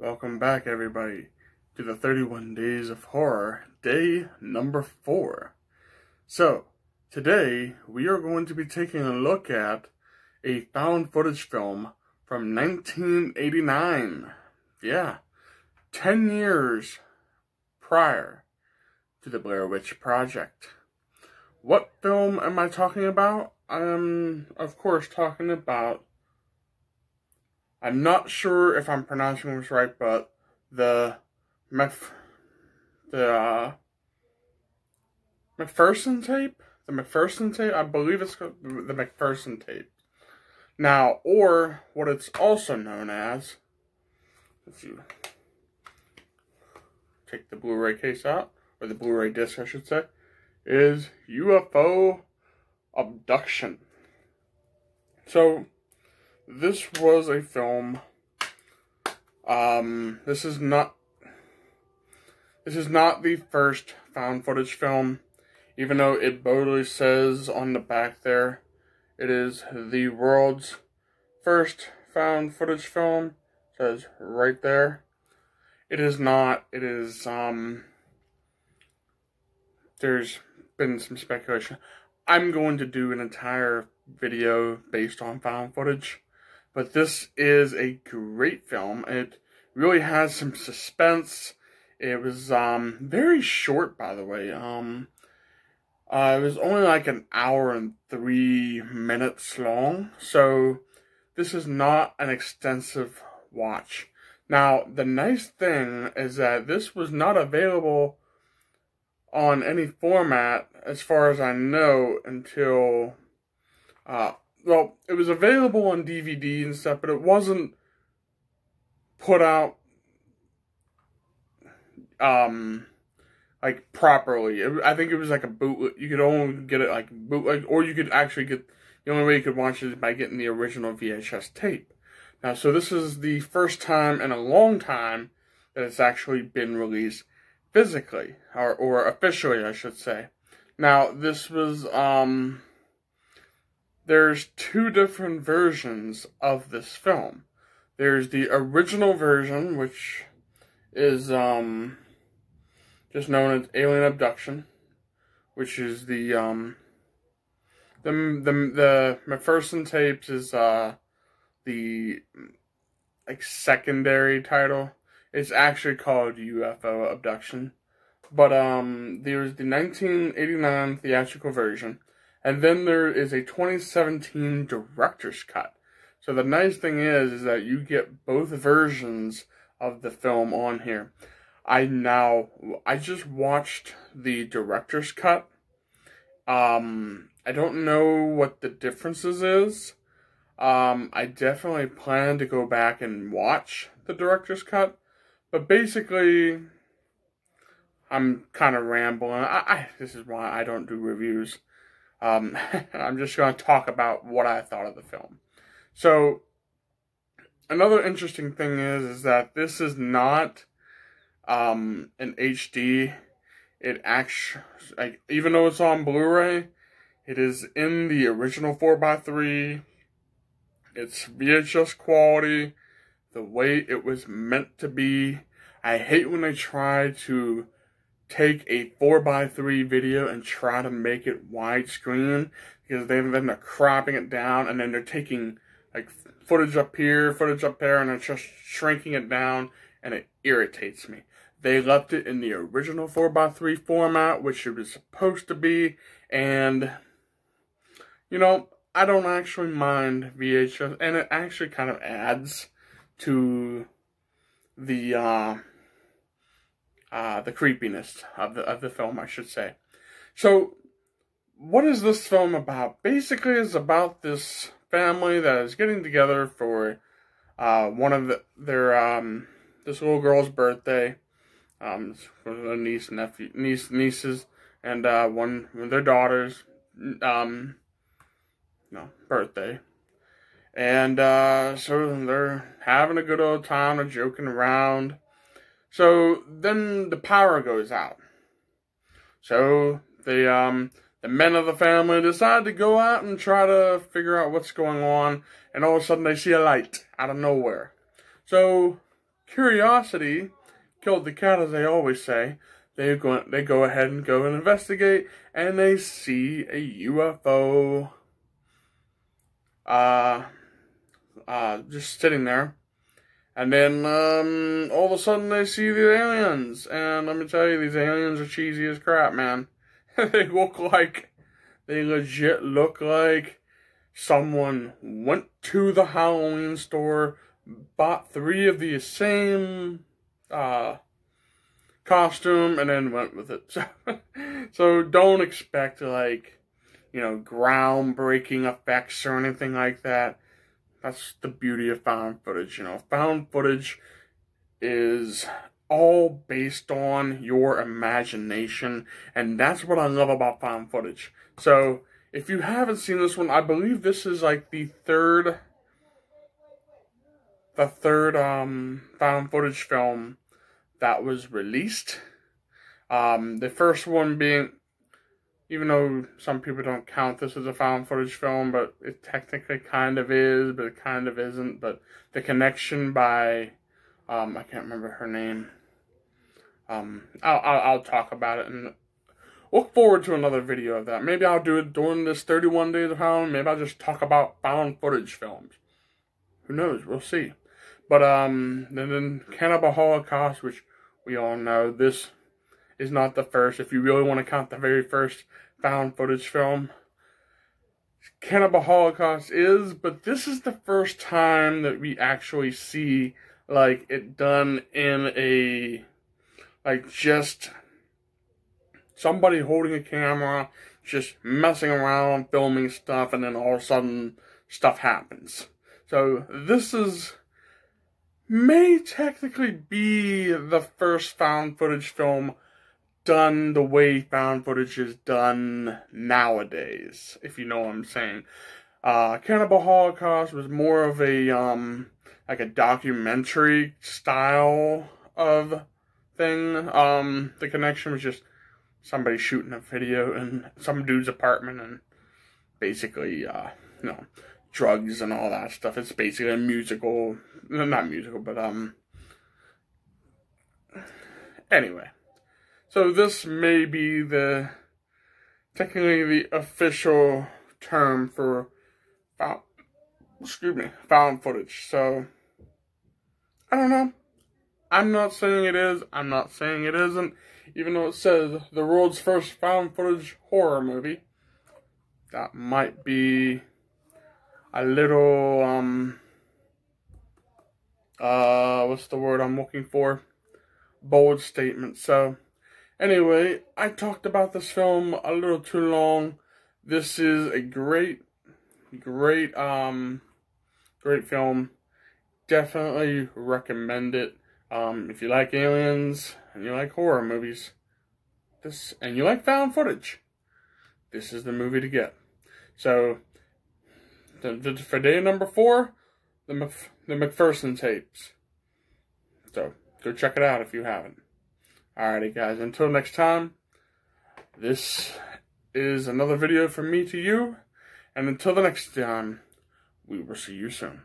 Welcome back, everybody, to the 31 Days of Horror, day number 4. So, today we are going to be taking a look at a found footage film from 1989. Yeah, 10 years prior to the Blair Witch Project. What film am I talking about? I'm, of course, talking about, I'm not sure if I'm pronouncing this right, but the Mcpherson Tape? The Mcpherson Tape? I believe it's called the Mcpherson Tape. Now, or what it's also known as, if you take the Blu-ray case out, or the Blu-ray disc, I should say, is UFO abduction. So, this was a film. This is not the first found footage film, even though it boldly says on the back there, it is the world's first found footage film. It says right there. It is not. It is, there's been some speculation. I'm going to do an entire video based on found footage. But this is a great film. It really has some suspense. It was very short, by the way. It was only like an hour and 3 minutes long. So this is not an extensive watch. Now, the nice thing is that this was not available on any format, as far as I know, until well, it was available on DVD and stuff, but it wasn't put out, like, properly. I think it was like a bootleg. You could only get it like bootleg, or you could actually get, the only way you could watch it is by getting the original VHS tape. Now, so this is the first time in a long time that it's actually been released physically, or officially, I should say. Now, this was, there's 2 different versions of this film. There's the original version, which is just known as Alien Abduction, which is the Mcpherson Tapes is the like secondary title. It's actually called UFO Abduction, but there's the 1989 theatrical version. And then there is a 2017 director's cut. So the nice thing is that you get both versions of the film on here. I just watched the director's cut. I don't know what the differences is. I definitely plan to go back and watch the director's cut. But basically, I'm kind of rambling. This is why I don't do reviews. I'm just going to talk about what I thought of the film. So, another interesting thing is that this is not an HD. It actually, like, even though it's on Blu-ray, it is in the original 4x3. It's VHS quality, the way it was meant to be. I hate when they try to take a 4x3 video and try to make it widescreen, because then they're cropping it down, and then they're taking like footage up here, footage up there, and they're just shrinking it down, and it irritates me. They left it in the original 4x3 format, which it was supposed to be, and you know, I don't actually mind VHS, and it actually kind of adds to the creepiness of the film, I should say. So, what is this film about? Basically, it's about this family that is getting together for one of this little girl's birthday. For their nieces, and one of their daughters' birthday. And so they're having a good old time, they're joking around. So then the power goes out. So the men of the family decide to go out and try to figure out what's going on, and all of a sudden they see a light out of nowhere. So curiosity killed the cat, as they always say. They go ahead and go and investigate, and they see a UFO just sitting there. And then all of a sudden they see the aliens, and let me tell you, these aliens are cheesy as crap, man. They legit look like someone went to the Halloween store, bought 3 of the same costume, and then went with it. So don't expect, like, you know, groundbreaking effects or anything like that. That's the beauty of found footage. You know, found footage is all based on your imagination, and that's what I love about found footage. So if you haven't seen this one, I believe this is like the third found footage film that was released. The first one being, even though some people don't count this as a found footage film, but it technically kind of is, but it kind of isn't. But The Connection by, I can't remember her name. I'll talk about it, and look forward to another video of that. Maybe I'll do it during this 31 Days of Halloween. Maybe I'll just talk about found footage films. Who knows? We'll see. But then Cannibal Holocaust, which we all know, this is not the first. If you really want to count the very first found footage film, Cannibal Holocaust is, but this is the first time that we actually see, like, it done in a, like, just somebody holding a camera, just messing around, filming stuff, and then all of a sudden, stuff happens. So, this may technically be the first found footage film done the way found footage is done nowadays, if you know what I'm saying. Cannibal Holocaust was more of a, like a documentary style of thing. The Connection was just somebody shooting a video in some dude's apartment, and basically, you know, drugs and all that stuff. It's basically a musical, not musical, but, anyway. So this may be technically the official term for found footage. So, I don't know. I'm not saying it is. I'm not saying it isn't. Even though it says the world's first found footage horror movie. That might be a little, what's the word I'm looking for? Bold statement. So, anyway, I talked about this film a little too long. This is a great film. Definitely recommend it. If you like aliens and you like horror movies, and you like found footage, this is the movie to get. So, for day number 4, the Mcpherson Tapes. So, go check it out if you haven't. Alrighty, guys, until next time, this is another video from me to you, and until the next time, we will see you soon.